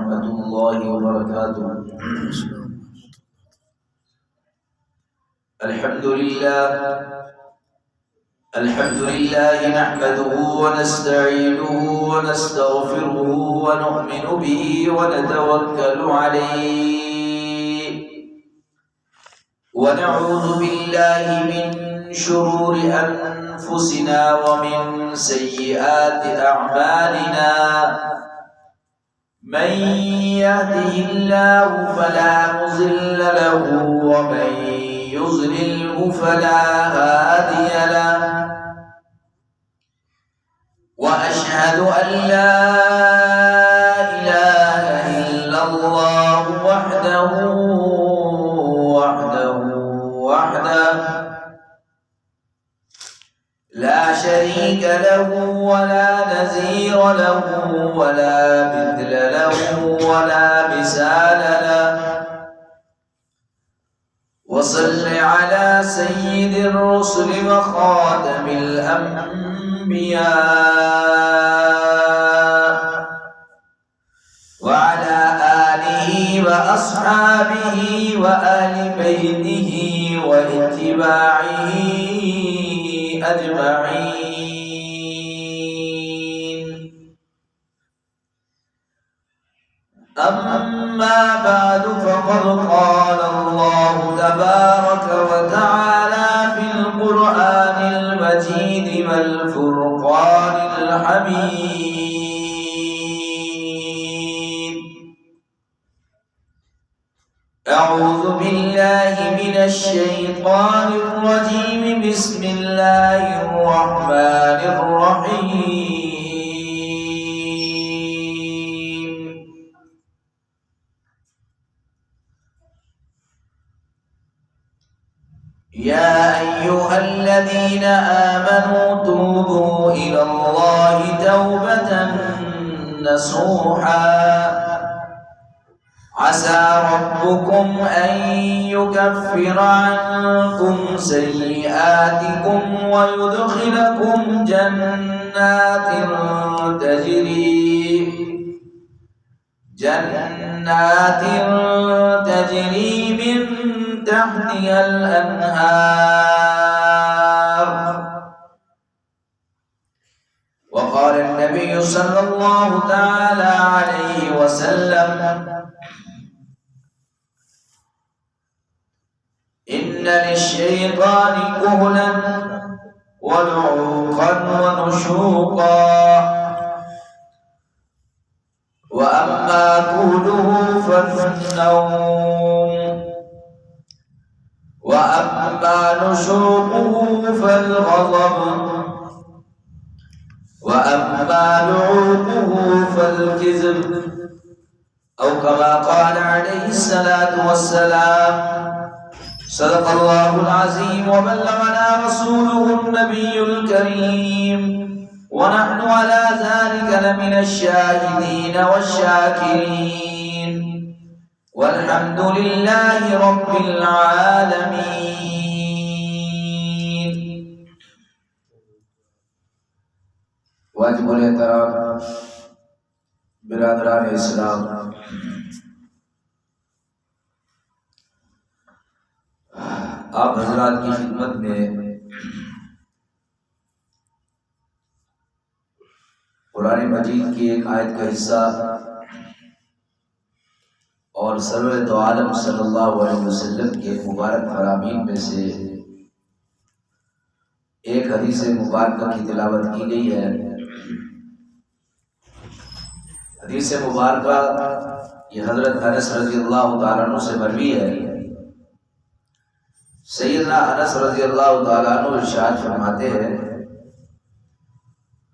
ورحمة الله وبركاته. الحمد لله نحمده ونستعينه ونستغفره ونؤمن به ونتوكل عليه ونعوذ بالله من شرور أنفسنا ومن سيئات أعمالنا. من يهده الله فلا مضل له ومن يضلله فلا هادي له. وأشهد أن لا إله إلا الله وحده لا شريك له ولا نظير له ولا مثل له ولا مثال له. وصل على سيد الرسل وخاتم الأنبياء وعلى آله وأصحابه وآل بيته واتباعه أجمعين. أما بعد فقد قال الله تبارك وتعالى في القرآن المجيد والفرقان الحميد. أعوذ بالله من الشيطان الرجيم. بسم الله الرحمن الرحيم. يا أيها الذين آمنوا توبوا إلى الله توبة نصوحا عسى ربكم أن يكفر عنكم سيئاتكم ويدخلكم جنات تجري من تحتها الأنهار. وقال النبي صلى الله تعالى عليه وسلم: إن للشيطان كهلا ونعوقا ونشوقا، وأما كهله فالنوم، وأما نشوقه فالغضب، وأما نعوقه فالكذب، أو كما قال عليه الصلاة والسلام. صدق الله العظيم وبلغنا رسوله النبي الكريم، ونحن على ذلك لمن الشاهدين والشاكرين، والحمد لله رب العالمين. واجب الاحترام برادران اسلام، آپ حضرات کی خدمت میں قرآن مجید کی ایک آیت کا حصہ اور سرور دو عالم صلی اللہ علیہ وسلم کے مبارک فرامین میں سے ایک حدیث مبارکہ کی تلاوت کی گئی ہے۔ حدیث مبارکہ یہ حضرت انس رضی اللہ تعالیٰ عنہ سے مروی ہے۔ سیدنا انس رضی اللہ تعالیٰ عنہ ارشاد فرماتے ہیں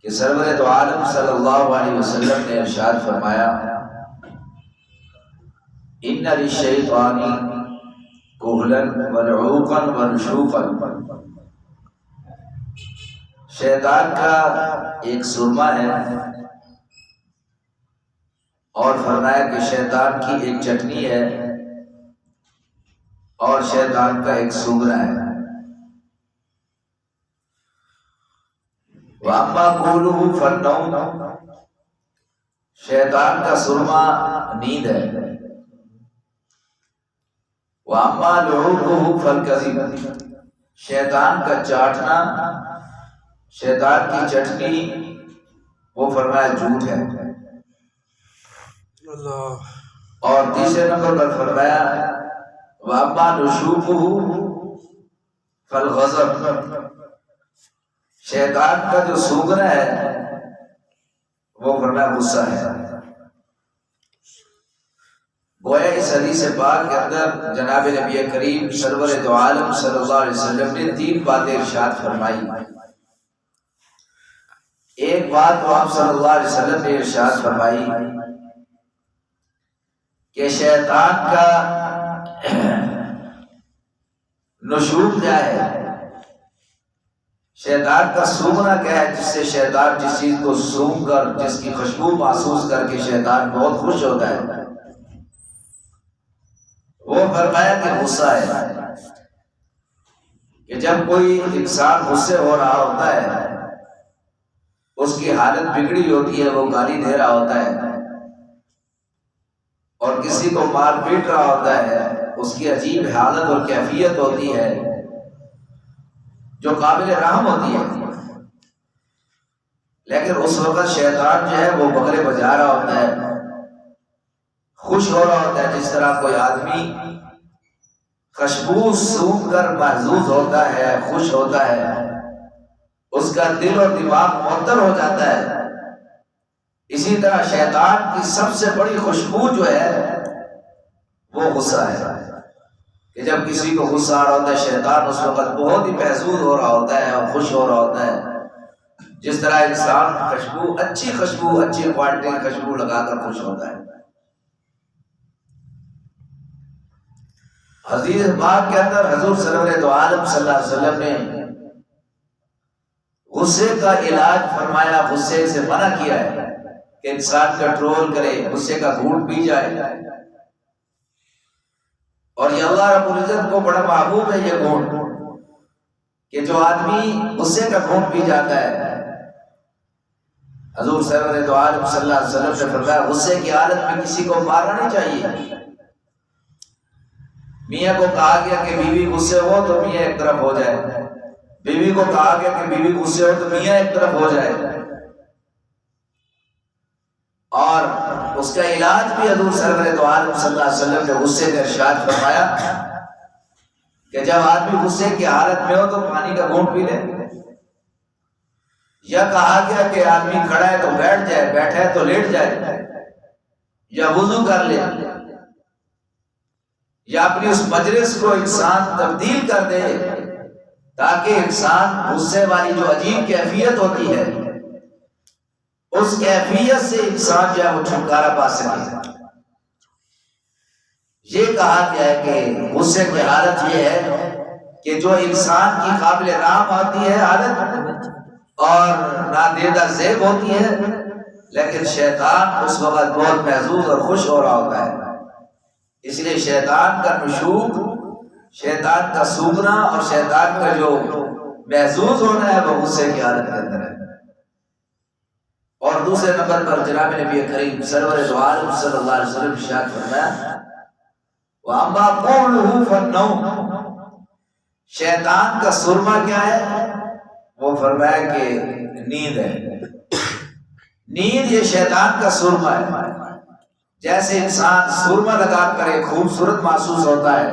کہ سرور دو عالم صلی اللہ علیہ وسلم نے ارشاد فرمایا: ان للشیطان کہلا ونعوقا ونشوقا، شیطان کا ایک سرما ہے، اور فرمایا کہ شیطان کی ایک چٹنی ہے اور شیطان کا ایک سنگرا ہے۔ وَأَمَّا قُولُهُ فَالنَّوْمُ، شیطان کا سرما نیند ہے. وَأَمَّا لُعُوبُهُ فَالْكَذِبُ، شیطان کا چاٹنا، شیطان کی چٹنی، وہ فرمایا جھوٹ ہے. اور تیسرے نمبر پر فرمایا وَأَمَّا نُشُوبُهُ فَالْغَضَبُ، شیطان کا جو سونگنا ہے وہ فرمایا غصہ ہے. گویا اس حدیث پاک کے اندر جناب نبی کریم سرور دو عالم صلی اللہ علیہ وسلم نے 3 باتیں ارشاد فرمائی. ایک بات تو آپ صلی اللہ علیہ وسلم نے ارشاد فرمائی کہ شیطان کا نشوب کیا ہے، شیطان کا سونگنا کیا ہے، جس سے شیطان جس چیز کو سونگ کر، جس کی خوشبو محسوس کر کے شیطان بہت خوش ہوتا ہے، وہ فرمایا کہ غصہ ہے. کہ جب کوئی انسان غصے ہو رہا ہوتا ہے، اس کی حالت بگڑی ہوتی ہے، وہ گالی دے رہا ہوتا ہے اور کسی کو مار پیٹ رہا ہوتا ہے، اس کی عجیب حالت اور کیفیت ہوتی ہے جو قابل رحم ہوتی ہے. لیکن اس وقت شیطان جو ہے وہ بغلے بجا رہا ہوتا ہے، خوش ہو رہا ہوتا ہے. جس طرح کوئی آدمی خوشبو سونگھ کر محظوظ ہوتا ہے، خوش ہوتا ہے، اس کا دل اور دماغ معطر ہو جاتا ہے، اسی طرح شیطان کی سب سے بڑی خوشبو جو ہے وہ غصہ ہے. کہ جب کسی کو غصہ آ رہا ہوتا ہے، شیطان اس وقت بہت ہی محظوظ ہو رہا ہوتا ہے اور خوش ہو رہا ہوتا ہے. جس طرح انسان خوشبو، اچھی خوشبو، اچھی کوالٹی کی خوشبو لگا کر خوش ہوتا ہے. حدیث پاک کے اندر حضور سرور دو عالم صلی اللہ علیہ وسلم نے غصے کا علاج فرمایا، غصے سے منع کیا ہے کہ انسان کنٹرول کرے، غصے کا گھونٹ پی جائے. اور یہ اللہ رب العزت کو بڑا محبوب ہے یہ گھونٹ، کہ جو آدمی غصے کا گھونٹ پی جاتا ہے. حضور سرور دو عالم صلی اللہ علیہ وسلم نے فرمایا غصے کی حالت میں کسی کو مارنا نہیں چاہیے. میاں کو کہا گیا کہ بیوی غصے ہو تو میاں ایک طرف ہو جائے، بیوی کو کہا گیا کہ بیوی غصے ہو تو میاں ایک طرف ہو جائے. اور اس کا علاج بھی حضور سرور دو عالم صلی اللہ علیہ وسلم نے غصے کا ارشاد فرمایا کہ جب آدمی غصے کی حالت میں ہو تو پانی کا گھونٹ پی لے. یا کہا گیا کہ آدمی کھڑا ہے تو بیٹھ جائے، بیٹھا ہے تو لیٹ جائے، یا وضو کر لے، یا اپنی اس مجلس کو انسان تبدیل کر دے تاکہ انسان غصے والی جو عجیب کیفیت ہوتی ہے اس کیفیت سے انسان جو ہے وہ چھٹکارا پا سکے. یہ کہا گیا ہے کہ غصے کی حالت یہ ہے کہ جو انسان کی قابل رحم آتی ہے حالت اور نادیدہ زیب ہوتی ہے، لیکن شیطان اس وقت بہت محظوظ اور خوش ہو رہا ہوتا ہے. اس لیے شیطان کا نشوب، شیطان کا سونگنا اور شیطان کا جو محظوظ ہونا ہے وہ غصے کی حالت کے اندر ہے. اور دوسرے نمبر پر جناب نبی کریم سرور دو عالم صلی اللہ علیہ وسلم ارشاد فرمایا وَأَمَّا قَوْلُهُ فَالنَّوْمُ، شیطان کا سرما کیا ہے؟ وہ فرمایا کہ نیند ہے. نیند یہ شیطان کا سرما ہے. جیسے انسان سرما لگا کر ایک خوبصورت محسوس ہوتا ہے،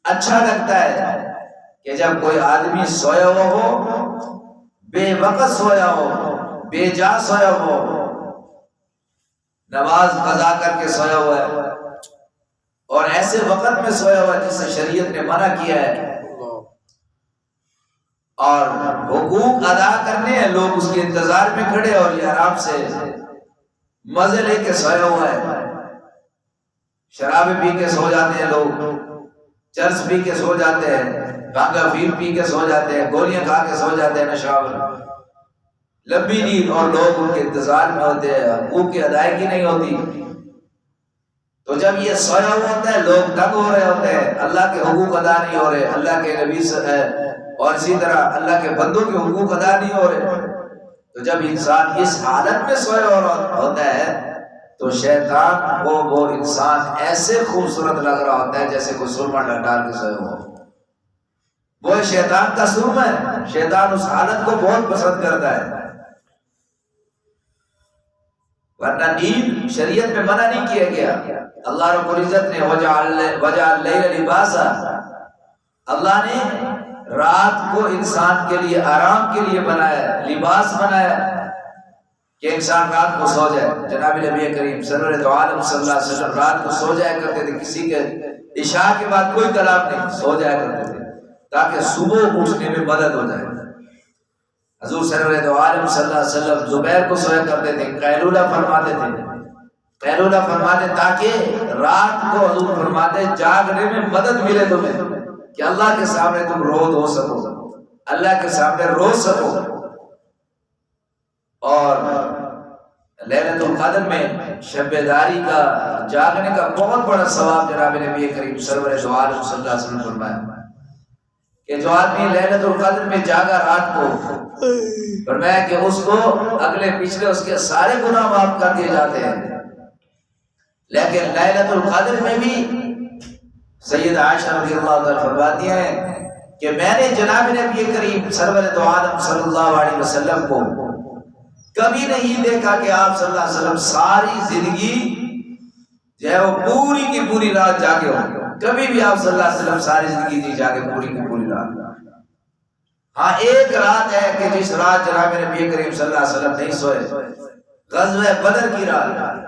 اچھا لگتا ہے کہ جب کوئی آدمی سویا ہوا ہو، بے وقت سویا ہو، بے جا سویا ہو، نماز قضا کر کے سویا ہوا ہے اور ایسے وقت میں سویا ہوا جس سے شریعت نے منع کیا ہے، اور حقوق ادا کرنے ہیں، لوگ اس کے انتظار میں کھڑے اور یہ آرام سے مزے لے کے سویا ہوا ہے. شرابیں پی کے سو جاتے ہیں لوگ، چرس پی کے سو جاتے ہیں، بھانگا فیم پی کے سو جاتے ہیں، گولیاں کھا کے سو جاتے ہیں، نشاور، لمبی نیند، اور لوگ ان کے انتظار میں ہوتے ہیں، حقوق کی ادائیگی نہیں ہوتی. تو جب یہ سویا ہوا ہوتا ہے لوگ تنگ ہو رہے ہوتے ہیں، اللہ کے حقوق ادا نہیں ہو رہے، اللہ کے نبی اور اسی طرح اللہ کے بندوں کے حقوق ادا نہیں ہو رہے، تو جب انسان اس حالت میں سوئے اور ہوتا ہے تو شیطان کو وہ انسان ایسے خوبصورت لگ رہا ہوتا ہے جیسے کوئی سرما ڈال کے سوئے ہو. وہ شیطان کا سرما ہے. شیطان اس حالت کو بہت پسند کرتا ہے. ورنہ نیند شریعت میں منع نہیں کیا گیا. اللہ رب العزت نے وجعل اللیل لباسا، اللہ نے رات کو انسان کے لیے آرام کے لیے بنایا، لباس بنایا کہ انسان رات کو سو جائے. جناب نبی کریم سرور دو عالم صلی اللہ علیہ وسلم رات کو سو جایا کرتے تھے. کسی کے عشاء کے بعد کوئی کلام نہیں، سو جایا کرتے تھے تاکہ صبح اٹھنے میں مدد ہو جائے. حضور سرور دو عالم صلی اللہ علیہ وسلم زبیر کو سویا کرتے تھے، قیلولہ فرماتے تھے. قیلولہ فرماتے تاکہ رات کو حضور فرماتے جاگنے میں مدد ملے تمہیں کہ اللہ کے سامنے تم رو دو سکو، اللہ کے سامنے رو سکو. اور لیلۃ القدر میں شب بیداری کا جاگنے کا بہت بڑا ثواب جناب نبی کریم سرور دو عالم صلی اللہ علیہ وسلم فرمایا کہ جو آدمی لیلۃ القدر میں جاگا رات کو، فرمایا کہ اس کو اگلے پچھلے اس کے سارے گناہ معاف کر دیے جاتے ہیں. لیکن لیلۃ القدر میں بھی سید عائشہ رضی اللہ عنہ فرماتی ہیں کہ میں نے جناب نبی کریم سرور دو عالم صلی اللہ علیہ وسلم کو کبھی نہیں دیکھا کہ آپ صلی اللہ علیہ وسلم ساری زندگی جو ہے وہ پوری کی پوری رات جاگے ہوں. کبھی بھی آپ صلی اللہ علیہ وسلم ساری زندگی نہیں جاگے پوری کی پوری رات. ہاں ایک رات ہے کہ جس رات جناب نبی کریم صلی اللہ علیہ وسلم نہیں سوئے، غزوہ بدر کی رات،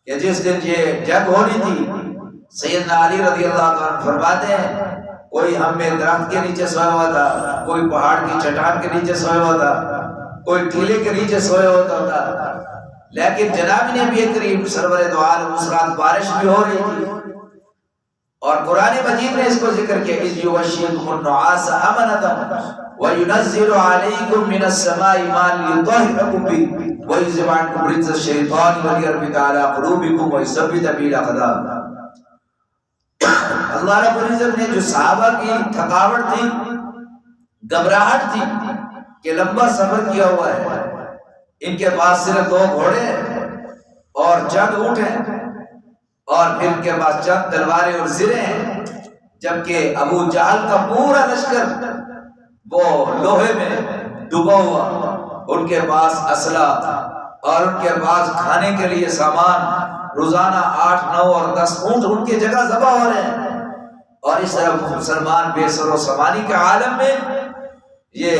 کہ جس دن یہ جنگ ہونی تھی. سیدنا علی رضی اللہ عنہ فرماتے ہیں کوئی ہم میں درخت کے نیچے سویا ہوا تھا، کوئی پہاڑ کی چٹان کے نیچے سویا ہوا تھا، کوئی ٹیلے کے نیچے سویا ہوتا تھا. لیکن جناب نبی کریم سرور دو عالم اس رات بارش بھی ہو رہی تھی. اور قرآن مجید نے اس کو ذکر کیا اذ یغشیکم النعاس امنۃ وینزل علیکم من السماء ماء لیطہرکم بہ ویذهب عنکم رجز الشیطان ولیربط علی قلوبکم ویثبت بہ الاقدام. اللہ رب العزت نے جو صحابہ کی تھکاوٹ تھی، گھبراہٹ تھی کہ لمبا سفر کیا ہوا ہے، ان کے پاس صرف 2 گھوڑے اور چند اونٹ ہیں اور پھر ان کے پاس چند تلواریں اور زریں ہیں، جبکہ ابو جہل کا پورا لشکر وہ لوہے میں ڈوبا ہوا، ان کے پاس اسلحہ اور ان کے پاس کھانے کے لیے سامان، روزانہ 8، 9 اور 10 اونٹ ان کی جگہ ذبح ہو رہے ہیں. اور اس طرح مسلمان بے سر و سامانی کے عالم میں یہ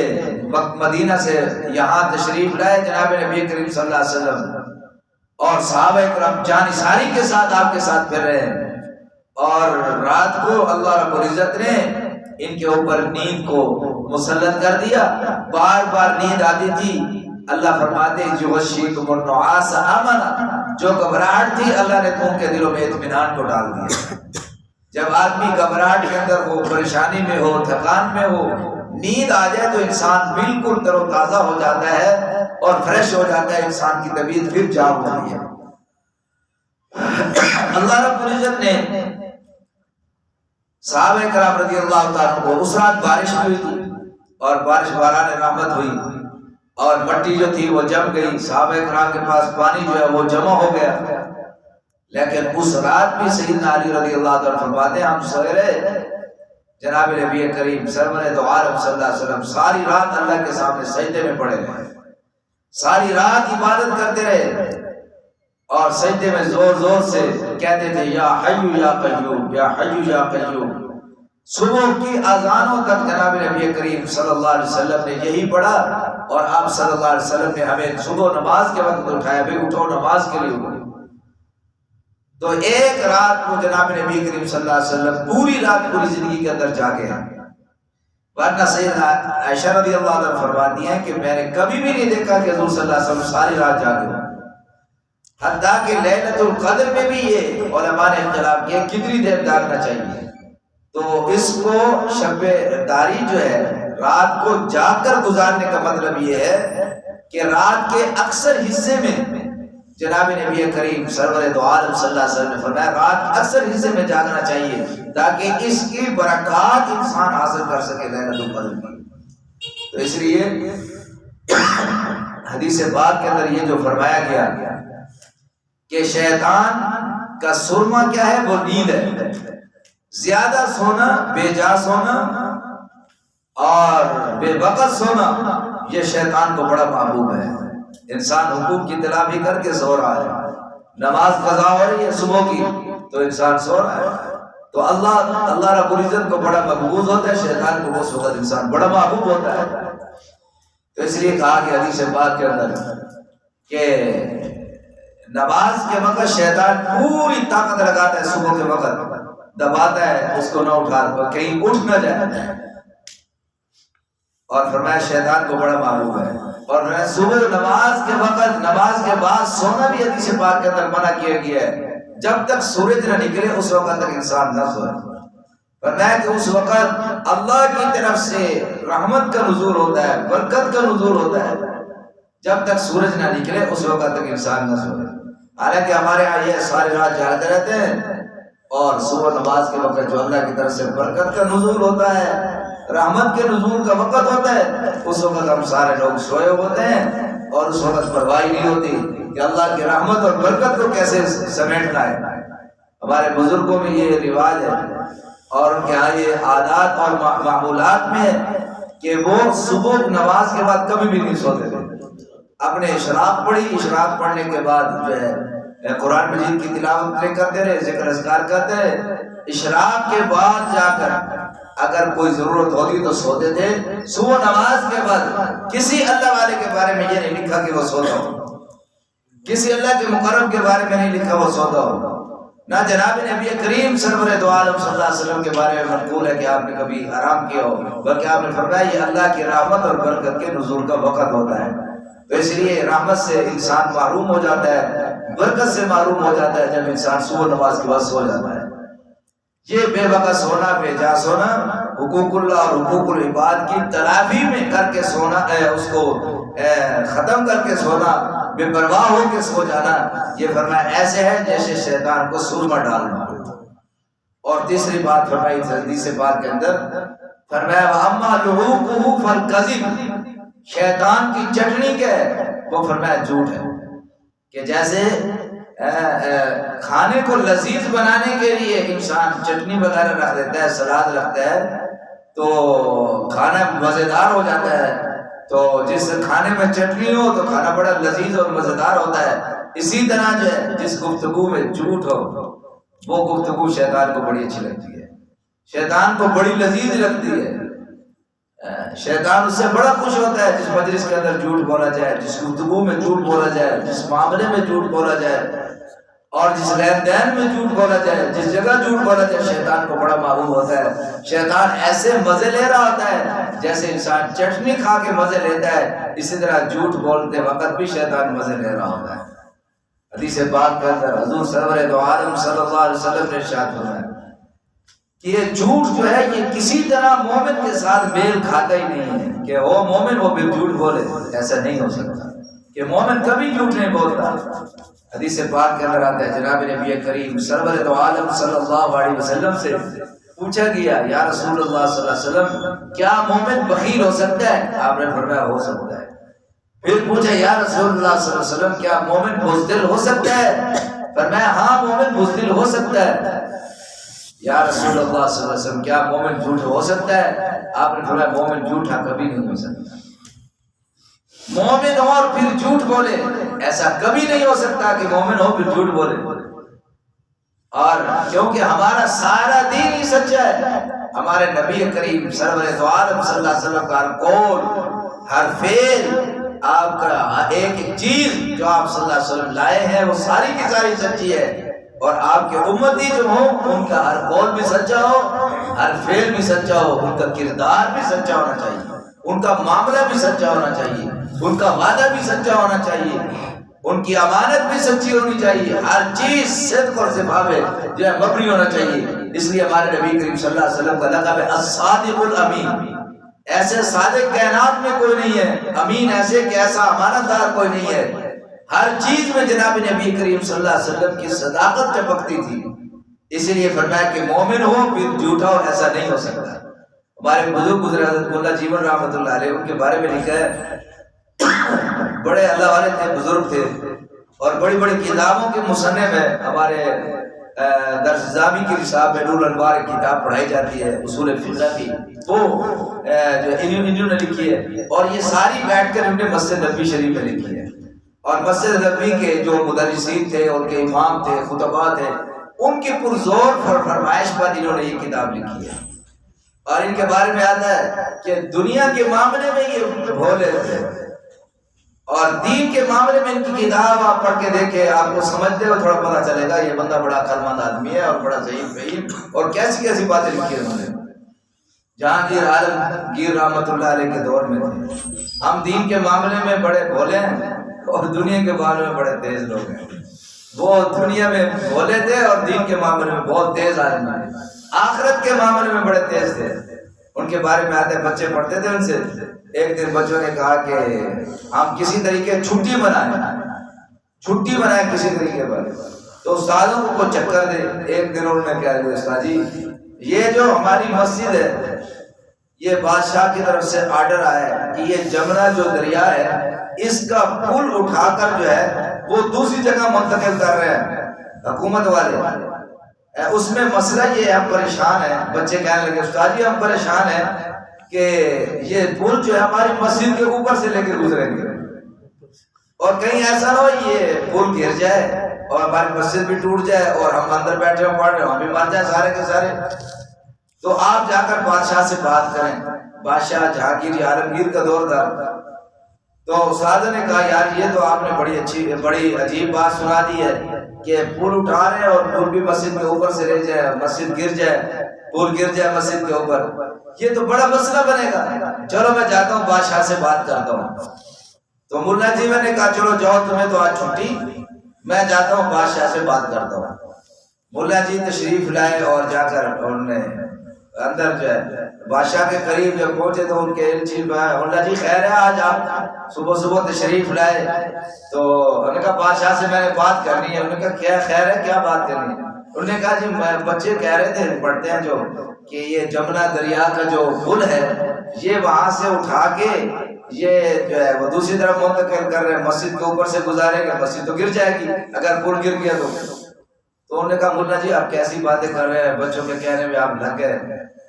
مدینہ سے یہاں تشریف لائے جناب نبی کریم صلی اللہ علیہ وسلم، اور صحابہ کرام جانثاری کے ساتھ آپ کے ساتھ پھر رہے ہیں. اور رات کو اللہ رب العزت نے ان کے اوپر نیند کو مسلط کر دیا. بار بار نیند آتی تھی. اللہ فرماتے ہیں یغشیکم النعاس امنا، جو گھبراہٹ تھی اللہ نے تم کے دلوں میں اطمینان کو ڈال دیا. جب آدمی گھبراہٹ کے اندر ہو، پریشانی میں ہو، تھکان میں ہو، نیند آ جائے تو انسان بالکل تر و تازہ ہو جاتا ہے اور فریش ہو جاتا ہے. انسان کی طبیعت پھر جاگ ہوتی ہے. اللہ رب العزت نے صحابہ کرام رضی اللہ تعالیٰ کو اس رات بارش ہوئی تھی اور بارش باران رحمت ہوئی اور مٹی جو تھی وہ جم گئی. صحابہ کرام کے پاس پانی جو ہے وہ جمع ہو گیا. لیکن اس رات بھی سیدنا علی رضی اللہ تعالیٰ فرماتے ہیں ہم سوئے رہے، جناب نبی کریم سرور دو عالم صلی اللہ علیہ وسلم ساری رات اللہ کے سامنے سجدے میں پڑے رہے، ساری رات عبادت کرتے رہے اور سجدے میں زور زور سے کہتے تھے یا حی یا قیوم، یا حی یا قیوم. صبح کی اذانوں تک جناب نبی کریم صلی اللہ علیہ وسلم نے یہی پڑھا. اور آپ صلی اللہ علیہ وسلم نے ہمیں صبح نماز کے وقت اٹھایا، بھی اٹھو نماز کے لیے. تو ایک رات کو جناب نبی کریم صلی اللہ علیہ وسلم پوری رات پوری زندگی کے اندر جاگے ہیں. ورنہ سیدنا عائشہ رضی اللہ عنہا فرماتی ہیں کہ میں نے کبھی بھی نہیں دیکھا کہ حضور صلی اللہ علیہ وسلم ساری رات جاگے. حتیٰ کہ لیلۃ القدر میں بھی یہ علماء نے اختلاف کیا کتنی دیر جاگنا چاہیے. تو اس کو شب داری جو ہے رات کو جاگ کر گزارنے کا مطلب یہ ہے کہ رات کے اکثر حصے میں جناب نبی کریم سرور دو عالم صلی اللہ علیہ وسلم نے فرمایا رات کے اکثر حصے میں جاگنا چاہیے تاکہ اس کی برکات انسان حاصل کر سکے لیلۃ القدر کی. تو اس لیے حدیث پاک کے اندر یہ جو فرمایا گیا کہ شیطان کا سرما کیا ہے؟ وہ نیند ہے. زیادہ سونا، بے جا سونا اور بے وقت سونا یہ شیطان کو بڑا محبوب ہے. انسان حقوق کی تلافی کر کے سو رہا ہے، نماز قضا ہو رہی ہے صبح کی تو انسان سو رہا ہے، تو اللہ رب العزت کو بڑا مقبوض ہوتا ہے، شیطان کو اس وقت انسان بڑا محبوب ہوتا ہے. تو اس لیے کہا کہ حدیث پاک کے اندر کہ نماز کے وقت شیطان پوری طاقت لگاتا ہے، صبح کے وقت دباتا ہے اس کو نہ اٹھا کہیں اٹھ نہ جائے. اور فرمایا شیطان کو بڑا محبوب ہے. اور صبح نماز کے وقت، نماز کے بعد سونا بھی حدیث پاک کے اندر منع کیا گیا ہے. جب تک سورج نہ نکلے اس وقت تک انسان نہ سوئے. فرمایا کہ اس وقت اللہ کی طرف سے رحمت کا نزول ہوتا ہے، برکت کا نزول ہوتا ہے. جب تک سورج نہ نکلے اس وقت تک انسان نہ سوئے. حالانکہ ہمارے یہاں یہ ساری رات جاگتے رہتے ہیں اور صبح نماز کے وقت جو اللہ کی طرف سے برکت کا نزول ہوتا ہے، رحمت کے نزول کا وقت ہوتا ہے، اس وقت ہم سارے لوگ سوئے ہوتے ہیں اور اس وقت پرواہ نہیں ہوتی کہ اللہ کی رحمت اور برکت کو کیسے سمیٹنا ہے. ہمارے بزرگوں میں یہ رواج ہے اور ان کے یہاں یہ عادات اور معمولات میں ہے کہ وہ صبح نماز کے بعد کبھی بھی نہیں سوتے تھے. اپنے اشراق پڑھی، اشراق پڑھنے کے بعد جو ہے قرآن مجید کی تلاوت کرتے رہے، ذکر اذکار کرتے رہے. اشراق کے بعد جا کر اگر کوئی ضرورت ہوتی تو سوتے تھے. صبح نماز کے بعد کسی اللہ والے کے بارے میں یہ نہیں لکھا کہ وہ سوتا ہو، کسی اللہ کے مقرب کے بارے میں نہیں لکھا وہ سوتا ہو. نہ جناب نبی کریم سرور دو عالم صلی اللہ علیہ وسلم کے بارے میں منقول ہے کہ آپ نے کبھی آرام کیا ہو، بلکہ آپ نے فرمایا یہ اللہ کی رحمت اور برکت کے نزول کا وقت ہوتا ہے. تو اس لیے رحمت سے انسان محروم ہو جاتا ہے، برکت سے محروم ہو جاتا ہے جب انسان صبح نماز کے بعد سو جاتا ہے. یہ بے وقت سونا، بے جا سونا، حقوق اللہ اور حقوق العباد کی تلافی میں کر کے سونا، اس کو ختم کر کے سونا، بے پرواہ ہو کے سو جانا، یہ فرمایا ایسے ہے جیسے شیطان کو سرما ڈالنا. اور تیسری بات فرمائی حدیث پاک کے اندر، فرمایا وَأَمَّا لُعُوقُهُ فَالْكَذِبُ، شیطان کی چٹنی کیا ہے؟ وہ فرمایا جھوٹ ہے. کہ جیسے کھانے کو لذیذ بنانے کے لیے انسان چٹنی وغیرہ رکھ دیتا ہے، سلاد رکھتا ہے تو کھانا مزیدار ہو جاتا ہے. تو جس کھانے میں چٹنی ہو تو کھانا بڑا لذیذ اور مزیدار ہوتا ہے. اسی طرح جو ہے جس گفتگو میں جھوٹ ہو وہ گفتگو شیطان کو بڑی اچھی لگتی ہے، شیطان کو بڑی لذیذ لگتی ہے. شیطان اس سے بڑا خوش ہوتا ہے جس مجلس کے اندر جھوٹ بولا جائے، جس گفتگو میں جھوٹ بولا جائے، جس معاملے میں جھوٹ بولا جائے اور جس لین دین میں جھوٹ بولا جائے، جس جگہ جھوٹ بولا جائے. شیطان کو بڑا محبوب ہوتا ہے. شیطان ایسے مزے لے رہا ہوتا ہے جیسے انسان چٹنی کھا کے مزے لیتا ہے، اسی طرح جھوٹ بولتے وقت بھی شیطان مزے لے رہا ہوتا ہے. حدیث پاک کے اندر حضور سرور دو عالم صلی اللہ علیہ وسلم نے ارشاد فرمایا کہ یہ جھوٹ جو ہے یہ کسی طرح مومن کے ساتھ میل کھاتا ہی نہیں ہے کہ وہ مومن وہ پھر جھوٹ بولے. ایسا نہیں ہو سکتا کہ مومن کبھی جھوٹ نہیں بولتا. حدیث پاک کے اندر آتا ہے جناب نبی کریم سرور دو عالم صلی اللہ علیہ وسلم سے پوچھا گیا یا رسول اللہ صلی اللہ علیہ وسلم کیا مومن بخیل ہو سکتا ہے؟ آپ نے فرمایا ہو سکتا ہے. پھر پوچھا یا رسول اللہ صلی اللہ علیہ وسلم کیا مومن بزدل ہو سکتا ہے؟ فرمایا ہاں مومن بزدل ہو سکتا ہے. یا رسول اللہ صلی اللہ علیہ وسلم کیا مومن جھوٹ ہو سکتا ہے؟ آپ نے فرمایا مومن جھوٹا کبھی نہیں ہو سکتا. مومن اور پھر جھوٹ بولے ایسا کبھی نہیں ہو سکتا کہ مومن ہو پھر جھوٹ بولے. اور کیونکہ ہمارا سارا دین ہی سچا ہے. ہمارے نبی کریم سرور دو عالم صلی اللہ علیہ وسلم کا ہر قول، ہر فعل، آپ کا ایک ایک چیز جو آپ صلی اللہ علیہ وسلم لائے ہیں وہ ساری کی ساری سچی ہے. اور آپ کے امتی جو ہوں ان کا ہر قول بھی سچا ہو، ہر فعل بھی سچا ہو، ان کا کردار بھی سچا ہونا چاہیے، ان کا معاملہ بھی سچا ہونا چاہیے، ان کا وعدہ بھی سچا ہونا چاہیے، ان کی امانت بھی سچی ہونی چاہیے. ہر چیز صدق اور صفا پہ جو ہے مبنی ہونا چاہیے. اس لیے ہمارے نبی کریم صلی اللہ علیہ وسلم کا لقب ہے الصادق الامین. ایسے صادق کائنات میں کوئی نہیں ہے، امین ایسے کہ ایسا امانت دار کوئی نہیں ہے. ہر چیز میں جناب نبی کریم صلی اللہ علیہ وسلم کی صداقت چمکتی تھی. اسی لیے فرمایا کہ مومن ہو پھر جھوٹا ہو ایسا نہیں ہو سکتا. ہمارے بزرگ حضرت مولانا جیون رحمۃ اللہ علیہ ان کے بارے میں لکھا ہے بڑے اللہ والے تھے، بزرگ تھے اور بڑی بڑی کتابوں کے مصنف ہے. ہمارے درس نظامی کی نصاب میں نور الانوار کتاب پڑھائی جاتی ہے اصول فقہ کی، وہ جو انہوں نے لکھی ہے. اور یہ ساری بیٹھ کر انہوں نے مسجد نبوی شریف میں لکھی ہے. اور مسجد نبوی کے جو مدرسین تھے، ان کے امام تھے، خطباء تھے، ان کی پرزور فرمائش پر انہوں نے یہ کتاب لکھی ہے. اور ان کے بارے میں آتا ہے کہ دنیا کے معاملے میں یہ بھولے تھے اور دین کے معاملے میں ان کی کتاب آپ پڑھ کے دیکھیں، آپ کو سمجھتے ہوئے تھوڑا پتہ چلے گا یہ بندہ بڑا عقلمند آدمی ہے اور بڑا ضعیف فہیم، اور کیسی کیسی باتیں لکھی ہیں انہوں نے. جہانگیر عالمگیر رحمۃ اللہ علیہ کے دور میں تھے. ہم دین کے معاملے میں بڑے بھولے ہیں اور دنیا کے معاملے میں بڑے تیز لوگ ہیں. وہ دنیا میں بھولے تھے اور دین کے معاملے میں بہت تیز آدمی ہیں. آخرت کے معاملے میں بڑے تیز تھے. ان کے بارے میں آتے بچے پڑھتے تھے ان سے. ایک دن بچوں نے کہا کہ ہم کسی طریقے چھٹی منائیں کسی طریقے پر. تو استادوں کو چکر دے. ایک دن انہوں نے کہا کہ استاد جی یہ جو ہماری مسجد ہے یہ بادشاہ کی طرف سے آرڈر آیا ہے کہ یہ جمنا جو دریا ہے اس کا پل اٹھا کر جو ہے وہ دوسری جگہ منتقل کر رہے ہیں حکومت والے. اس میں مسئلہ یہ ہم پریشان ہیں. بچے کہنے لگے استاد جی ہم پریشان ہیں کہ یہ پل جو ہے ہماری مسجد کے اوپر سے لے کے گزریں گے اور کہیں ایسا نہ ہو یہ پل گر جائے اور ہماری مسجد بھی ٹوٹ جائے اور ہم اندر بیٹھے ہوں پڑھ رہے ہوں ہم بھی مر جائیں سارے کے سارے. تو آپ جا کر بادشاہ سے بات کریں. بادشاہ جہانگیر عالمگیر کا دور تھا. تو استاد نے کہا یار یہ تو آپ نے بڑی عجیب بات سنا دی ہے کہ پل اٹھا رہے ہیں اور پل بھی مسجد کے اوپر سے لے جائے، مسجد گر جائے، پل گر جائے مسجد کے اوپر، یہ تو بڑا مسئلہ بنے گا. چلو میں جاتا ہوں بادشاہ سے بات کرتا ہوں. تو ملا جی میں نے کہا چلو جاؤ تمہیں تو آج چھٹی، میں جاتا ہوں بادشاہ سے بات کرتا ہوں. ملا جی تشریف لائے اور جا کر انہوں نے اندر جو ہے بادشاہ کے قریب جب پہنچے تو ان کے ایلچی ملا جی خیر ہے آج آپ صبح تشریف لائے. تو انہوں نے کہا بادشاہ سے میں نے بات کرنی ہے. انہوں نے کہا کیا خیر ہے کیا بات کرنی ہے؟ انہوں نے کہا جی بچے کہہ رہے تھے پڑھتے ہیں جو کہ یہ جمنا دریا کا جو پل ہے یہ وہاں سے اٹھا کے یہ جو ہے وہ دوسری طرف منتقل کر رہے ہیں، مسجد کے اوپر سے گزارے گا، مسجد تو گر جائے گی اگر پل گر گیا تو. تو انہوں نے کہا ملا جی آپ کیسی باتیں کر رہے ہیں، بچوں کے کہنے میں آپ لگ گئے.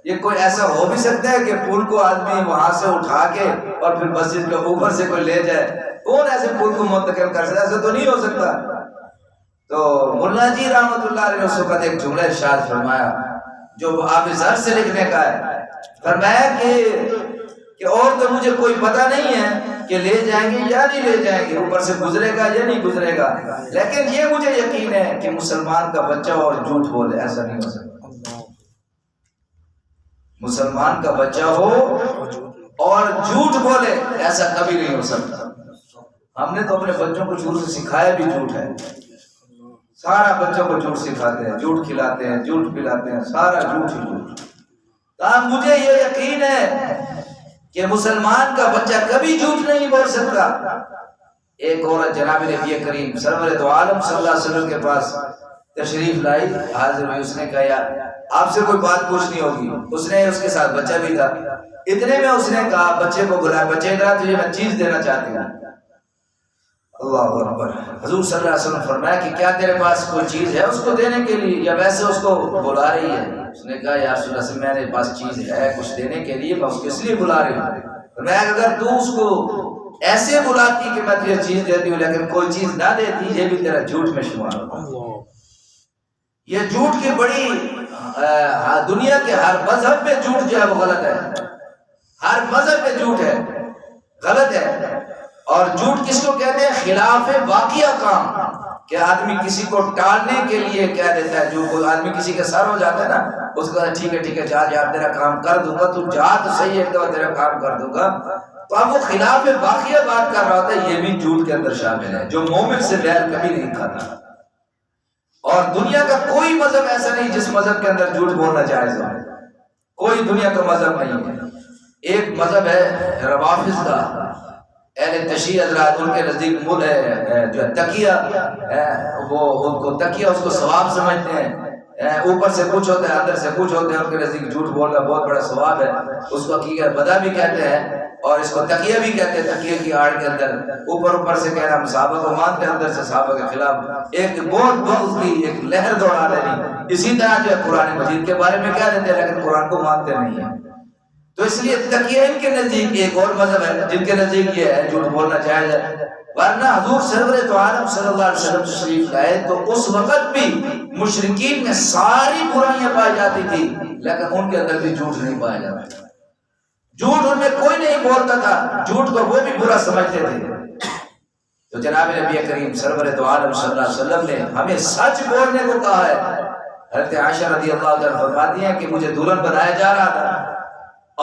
یہ کوئی ایسا ہو بھی سکتا ہے کہ پل کو آدمی وہاں سے اٹھا کے اور پھر مسجد کے اوپر سے کوئی لے جائے؟ کون ایسے پل کو منتقل کر سکتا؟ ایسا تو نہیں ہو سکتا. تو ملا جی رحمۃ اللہ علیہ نے اس وقت ایک جملہ ارشاد فرمایا جو آپ ذر سے لکھنے کا ہے. فرمایا کہ اور تو مجھے کوئی پتہ نہیں ہے کہ لے جائیں گے یا نہیں لے جائیں گے، اوپر سے گزرے گا یا نہیں گزرے گا، لیکن یہ مجھے یقین ہے کہ مسلمان کا بچہ اور جھوٹ بولے ایسا نہیں ہو سکتا. مسلمان کا بچہ ہو اور جھوٹ بولے ایسا کبھی نہیں ہو سکتا. ہم نے تو اپنے بچوں کو جھوٹ سے سکھایا بھی جھوٹ ہے. سارا بچوں کو جھوٹ سکھاتے ہیں، جھوٹ کھلاتے ہیں، جھوٹ پلاتے ہیں، سارا جھوٹ ہی جھوٹ. مجھے یہ یقین ہے کہ مسلمان کا بچہ کبھی جھوٹ نہیں بول سکتا. ایک عورت جناب نبی کریم سرور دو عالم صلی اللہ علیہ وسلم کے پاس تشریف لائی، حاضر ہوئی. اس نے کہا یار آپ سے کوئی بات پوچھنی ہوگی. اس نے اس کے ساتھ بچہ بھی تھا. اتنے میں اس نے کہا بچے کو بلایا، بچے ادھر تجھے میں چیز دینا چاہتی ہوں. اللہ اکبر. حضور صلی اللہ علیہ وسلم فرمایا کہ کیا تیرے پاس کوئی چیز ہے اس کو دینے کے لیے یا ویسے اس کو بلا رہی ہے؟ اس نے کہا یا رسول اللہ صلی اللہ علیہ وسلم میرے پاس چیز ہے کچھ دینے کے لیے، میں اس کو اس لیے بلا رہی ہوں. میں اگر تو اس کو ایسے بلاتی کہ میں تجھے چیز دیتی ہوں لیکن کوئی چیز نہ دیتی، یہ بھی تیرا جھوٹ میں شمار ہوگا. یہ جھوٹ کی بڑی دنیا کے ہر مذہب میں جھوٹ جو ہے وہ غلط ہے. ہر مذہب میں جھوٹ ہے، غلط ہے. اور جھوٹ کس کو کہتے ہیں؟ خلاف واقعہ کام، کہ آدمی کسی کو ٹالنے کے لیے کہہ دیتا ہے. جو کوئی آدمی کسی کا سر ہو جاتا ہے نا اس کو ٹھیک ہے جا یار تیرا کام کر دوں گا، تو جا تو صحیح ہے تو تیرا کام کر دوں گا. تو اب وہ خلاف واقعہ بات کر رہا ہوتا ہے. یہ بھی جھوٹ کے اندر شامل ہے. جو مومن سے بیل کبھی نہیں کھاتا. اور دنیا کا کوئی مذہب ایسا نہیں جس مذہب کے اندر جھوٹ بولنا جائز ہو. کوئی دنیا کا مذہب نہیں ہے. ایک مذہب ہے روافض کا، اہل تشیع حضرات، ان کے نزدیک مل ہے جو تقیہ ہے، وہ ان کو تقیہ اس کو ثواب سمجھتے ہیں. اوپر سے کچھ ہوتا ہے اندر سے کچھ ہوتا ہے. ان کے نزدیک جھوٹ بولنا بہت بڑا ثواب ہے. اس کو حقیقت بدا بھی کہتے ہیں. اور اس کو تقیہ بھی کہتے ہیں، تقیہ کی آڑ کے اندر اوپر سے کہنا ہم صحابہ کو مانتے ہیں، اندر سے صحابہ کے خلاف ایک بہت بغض کی ایک لہر دوڑا دینی۔ اسی طرح جو ہے قرآن مجید کے بارے میں کہہ دیتے ہیں لیکن قرآن کو مانتے نہیں ہیں۔ تو اس لیے تقیہ ان کے نزدیک ایک اور مذہب ہے جن کے نزدیک یہ ہے جھوٹ بولنا جائز ہے، ورنہ حضور سرور تو عالم صلی اللہ علیہ وسلم تشریف لائے تو اس وقت بھی مشرکین میں ساری برائیاں پائی جاتی تھی لیکن ان کے اندر بھی جھوٹ نہیں پایا جاتا، جھوٹ ان میں کوئی نہیں بولتا تھا، جھوٹ کو وہ بھی برا سمجھتے تھے۔ تو جناب نبی کریم سرور تو عالم صلی اللہ علیہ وسلم نے ہمیں سچ بولنے کو کہا ہے۔ حضرت عائشہ رضی اللہ عنہا فرماتی ہیں کہ مجھے دلہن بنایا جا رہا تھا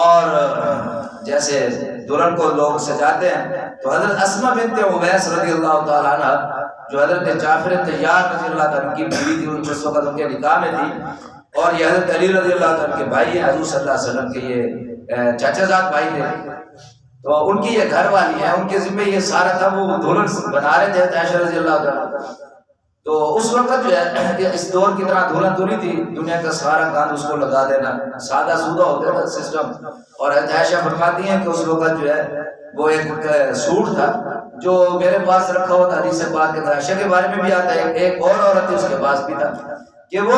اور جیسے دلہن کو لوگ سجاتے ہیں تو حضرت اسماء بنت عمیس رضی اللہ تعالیٰ عنہ جو حضرت جعفر طیار رضی اللہ تعالیٰ عنہ کی بیوی تھی، اس وقت ان کے نکاح میں تھی، اور یہ حضرت علی رضی اللہ تعالیٰ عنہ کے بھائی ہیں، حضور صلی اللہ علیہ وسلم کے یہ چچا زاد بھائی تھے، تو ان کی یہ گھر والی ہیں، ان کے ذمہ یہ سارا تھا، وہ دلہن بنا رہے تھے عائشہ رضی اللہ تعالیٰ۔ تو اس وقت جو ہے اس دور کی طرح دلہن تو نہیں تھی، دنیا کا سارا کام اس کو لگا دینا، سادہ سودہ ہوتا تھا سسٹم۔ اور عائشہ فرماتی ہیں کہ اس وقت جو ہے وہ ایک سوٹ تھا جو میرے پاس رکھا ہوا تھا، حدیث پاک کے عائشہ کے بارے میں بھی آتا ہے، ایک اور عورت تھی اس کے پاس بھی تھا کہ وہ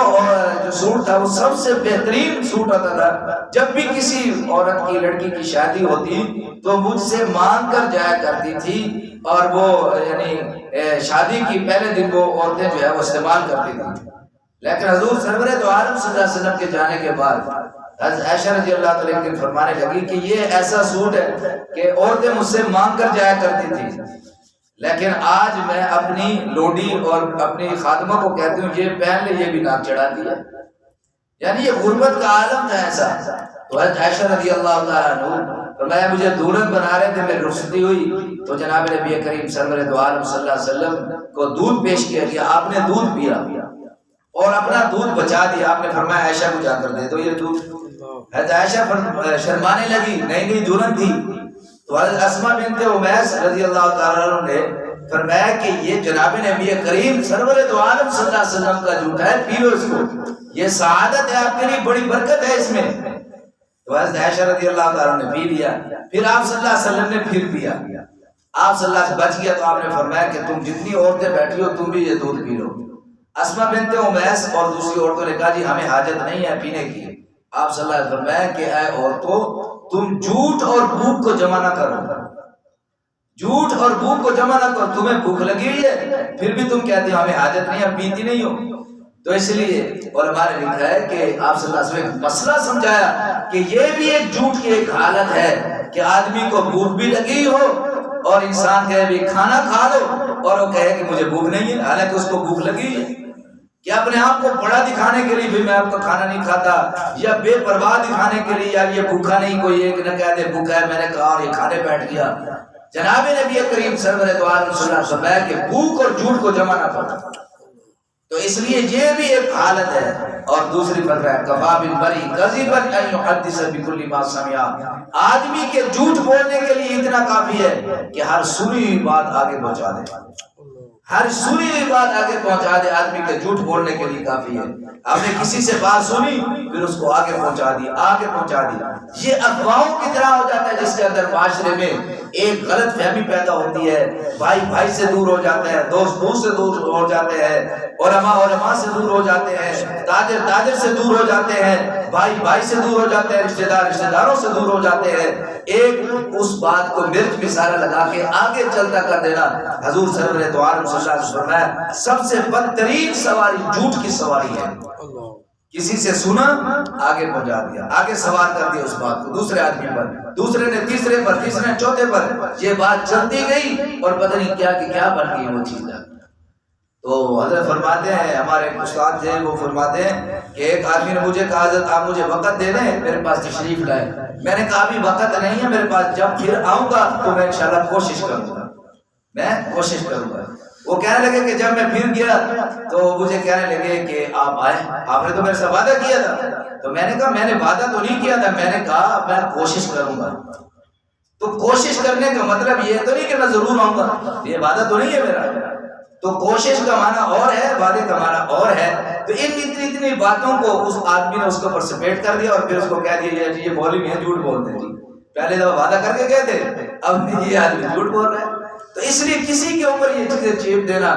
جو سوٹ تھا وہ سب سے بہترین سوٹ ہوتا تھا، جب بھی کسی عورت کی لڑکی کی شادی ہوتی تو مجھ سے مانگ کر جایا کرتی تھی، اور وہ یعنی شادی کی پہلے دن وہ عورتیں جو ہے وہ استعمال کرتی تھی۔ لیکن حضور سرور تو عالم صلی اللہ علیہ وسلم کے جانے کے بعد حضرت عائشہ رضی اللہ تعالیٰ عنہ فرمانے لگی کہ یہ ایسا سوٹ ہے کہ عورتیں مجھ سے مانگ کر جایا کرتی تھی، لیکن آج میں اپنی لوڈی اور اپنی خادمہ کو کہتی ہوں یہ پہن لے، یہ بھی ناک چڑھا دیا، یعنی یہ غربت کا عالم تھا ایسا۔ تو حضرت عائشہ رضی اللہ تعالیٰ عنہ فرمایا مجھے دلہن بنا رہے تھے، میری رخصتی ہوئی تو جناب نبی کریم سرور دو عالم صلی اللہ علیہ وسلم کو دودھ پیش کیا گیا، آپ نے دودھ پیا اور اپنا دودھ بچا دیا، آپ نے فرمایا عائشہ کو جا کر دے دو یہ دودھ۔ حضرت عائشہ شرمانے لگی، نئی نئی دلہن تھی، تو حضرت اسماء بنت عمیس رضی اللہ تعالیٰ عنہ نے فرمایا کہ یہ جناب نبی کریم سرور دو عالم صلی اللہ علیہ وسلم کا جھوٹ ہے، پی لو اس کو، یہ سعادت ہے آپ کے لیے، بڑی برکت ہے اس میں۔ تو حضرت عائشہ رضی اللہ تعالیٰ نے پی لیا، پھر آپ صلی اللہ علیہ وسلم نے پھر پیا، آپ صلی اللہ علیہ وسلم بچ گیا تو آپ نے فرمایا کہ تم جتنی عورتیں بیٹھی ہو تم بھی یہ دودھ پی لو۔ اسماء بنت عمیس اور دوسری عورتوں نے کہا جی ہمیں حاجت نہیں ہے پینے کی۔ آپ صلی اللہ علیہ وسلم فرمایا کہ اے عورتوں تم جھوٹ اور بھوک کو جمع نہ کرو، جھوٹ اور بھوک کو جمع نہ کرو، تمہیں بھوک لگی ہوئی ہے پھر بھی تم کہتے ہو ہمیں حاجت نہیں ہے، پیتی نہیں ہو۔ تو اس لیے علماء نے لکھا ہے کہ آپ صلی اللہ علیہ وسلم ایک مسئلہ سمجھایا کہ یہ بھی ایک جھوٹ کی ایک حالت ہے کہ آدمی کو بھوک بھی لگی ہو اور انسان کہے بھی کھانا کھا لو اور وہ کہے کہ مجھے بھوک نہیں ہے، حالانکہ اس کو بھوک لگی ہے، کہ اپنے آپ کو بڑا دکھانے کے لیے بھی میں آپ کا کھانا نہیں کھاتا، یا بے پرواہ دکھانے کے لیے یار یہ بھوکا نہیں، کوئی ایک نہ کہہ دے بھوکا ہے میں نے کہا اور یہ کھانے بیٹھ گیا۔ جناب نبی کریم سرور دو عالم صلی اللہ علیہ وسلم ہے کہ بھوک اور جھوٹ کو جمع نہ کرو، تو اس لیے یہ بھی ایک حالت ہے۔ اور دوسری پر ہے کفا بالمرء کذبا ان يحدث بكل ما سمع، آدمی کے جھوٹ بولنے کے لیے اتنا کافی ہے کہ ہر سنی ہوئی بات آگے پہنچا دے، ہر سنی ہوئی بات آگے پہنچا دے، آدمی کے جھوٹ بولنے کے لیے کافی ہے۔ آپ نے کسی سے بات سنی پھر اس کو آگے پہنچا دی، آگے پہنچا دی، یہ افواہوں کی طرح ہو جاتا ہے جس کے اندر معاشرے میں ایک غلط فہمی پیدا ہوتی ہے، بھائی بھائی سے دور ہو جاتے ہیں، دوست دوست سے دور ہو جاتے ہیں، علماء علماء سے دور ہو جاتے ہیں، تاجر تاجر سے دور ہو جاتے ہیں، بھائی بھائی سے دور ہو جاتے ہیں، رشتہ دار رشتہ داروں سے دور ہو جاتے ہیں۔ ایک اس بات کو مرچ مسالہ لگا کے آگے چلتا کر دینا، حضور سرور دو عالم صلی اللہ علیہ وسلم فرمایا سب سے بدترین سواری جھوٹ کی سواری ہے۔ کسی سے سنا آگے پہنچا دیا، آگے سوار کر دیا اس بات کو دوسرے آدمی پر، دوسرے نے تیسرے پر، تیسرے نے چوتھے پر، یہ بات چلتی گئی اور پتہ نہیں کیا کہ کیا بن گئی وہ چیز ہے۔ تو حضرت فرماتے ہیں، ہمارے استاد تھے وہ فرماتے ہیں کہ ایک آدمی نے مجھے کہا حضرت آپ مجھے وقت دے دیں، میرے پاس تشریف لائے، میں نے کہا ابھی وقت نہیں ہے میرے پاس، جب پھر آؤں گا تو میں انشاءاللہ کوشش کروں گا، میں کوشش کروں گا۔ وہ کہنے لگے کہ جب میں پھر گیا تو مجھے کہنے لگے کہ آپ آئے، آپ نے تو میرے سے وعدہ کیا تھا، تو میں نے کہا میں نے وعدہ تو نہیں کیا تھا، میں نے کہا میں کوشش کروں گا۔ تو کوشش کرنے کا مطلب یہ تو نہیں کہ میں ضرور آؤں گا، یہ وعدہ تو نہیں ہے میرا، تو کوشش کا معنی اور ہے، وعدے کا معنی اور ہے۔ تو ان اتنی باتوں کو اس آدمی نے اس کے اوپر سپیٹ کر دیا اور پھر اس کو کہہ دیا یہ بولی میں جھوٹ بولتے ہیں جی، پہلے دفعہ وعدہ کر کے گئے تھے، اب یہ آدمی جھوٹ بول رہا ہے۔ تو اس لیے کسی کے اوپر یہ چیزیں چیپ دینا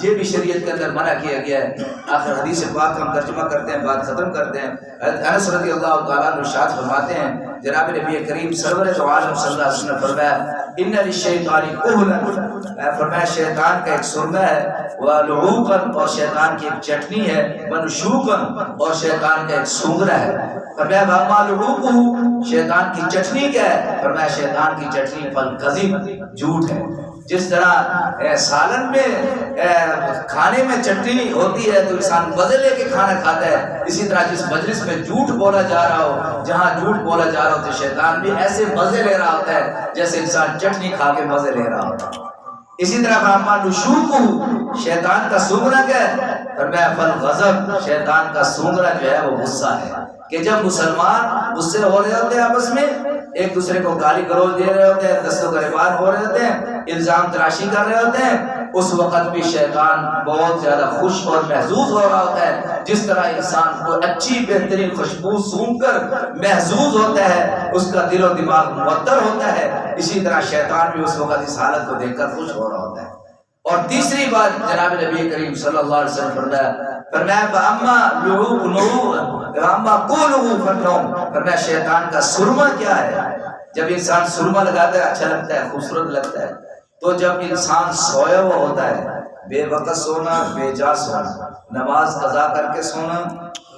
یہ بھی شریعت کے اندر منع کیا گیا ہے۔ آخر حدیث پاک ہم ترجمہ کرتے ہیں، بات ختم کرتے ہیں۔ حضرت انس رضی اللہ تعالیٰ عنہ ارشاد فرماتے ہیں، جناب نبی کریم سرور دو عالم صلی اللہ علیہ وسلم نے فرمایا ان للشیطان کہلا، فرمایا شیطان کا ایک سرمہ ہے، ولعوقا اور شیطان کی ایک چٹنی ہے، ونشوقا اور شیطان کا ایک سونگرا ہے۔ فرمایا وما لعوقہ شیطان کی چٹنی کیا ہے؟ فرمایا شیطان کی چٹنی فالکذب جھوٹ ہے۔ جس طرح سالن میں کھانے میں چٹنی ہوتی ہے تو انسان مزے لے کے کھانا کھاتا ہے، اسی طرح جس مجلس میں جھوٹ بولا جا رہا ہو، جہاں جھوٹ بولا جا رہا ہو تو شیطان بھی ایسے مزے لے رہا ہوتا ہے جیسے انسان چٹنی کھا کے مزے لے رہا ہوتا ہے۔ اسی طرح فاما نشوقہ شیطان کا سونگنا کیا ہے؟ فرمایا فالغضب شیطان کا سونگنا جو ہے وہ غصہ ہے، کہ جب مسلمان غصے ہو رہے ہوتے ہیں آپس میں، ایک دوسرے کو گالی گلوچ دے رہے ہوتے ہیں، دست و گریبان ہو رہے ہوتے ہیں، الزام تراشی کر رہے ہوتے ہیں، اس وقت بھی شیطان بہت زیادہ خوش اور محظوظ ہو رہا ہوتا ہے، جس طرح انسان کو اچھی بہترین خوشبو سونگھ کر محظوظ ہوتا ہے، اس کا دل و دماغ معطر ہوتا ہے، اسی طرح شیطان بھی اس وقت اس حالت کو دیکھ کر خوش ہو رہا ہوتا ہے۔ اور تیسری بات جناب نبی کریم صلی اللہ علیہ وسلم فرمایا فاما قولہ فالنوم، فرمایا شیطان کا سرما کیا ہے؟ جب انسان سرما لگاتا ہے اچھا لگتا ہے، خوبصورت لگتا ہے، تو جب انسان سویا ہوا ہوتا ہے، بے وقت سونا، بے جا سونا، نماز قضا کر کے سونا،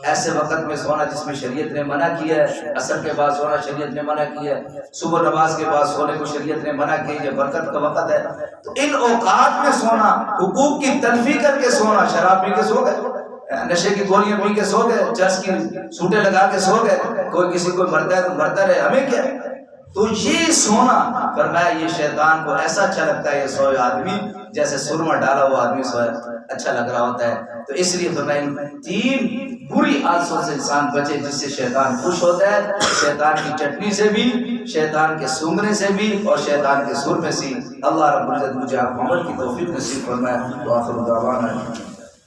ایسے وقت میں سونا جس میں شریعت نے منع کیا ہے، عصر کے بعد سونا شریعت نے منع کیا ہے، صبح نماز کے بعد سونے کو شریعت نے منع کیا، یہ برکت کا وقت ہے، تو ان اوقات میں سونا، حقوق کی تلفی کر کے سونا، شراب پی کے سو گئے، نشے کی گولیاں پی کے سو گئے، چرس کی سوٹیں لگا کے سو گئے، کوئی کسی کو مرتا ہے تو مرتا رہے، ہمیں کیا؟ تو یہ سونا فرمایا یہ شیطان کو ایسا اچھا لگتا ہے، یہ سوئے آدمی جیسے سرما ڈالا ہوا آدمی سوئے اچھا لگ رہا ہوتا ہے۔ تو اس لیے فرمایا ان تین بری عادتوں سے انسان بچے جس سے شیطان خوش ہوتا ہے، شیطان کی چٹنی سے بھی، شیطان کے سونگنے سے بھی، اور شیطان کے سرمے سے۔ اللہ رب العزت مجھے آپ عمل کی توفیق نصیب فرمائے۔ وآخر دعوانا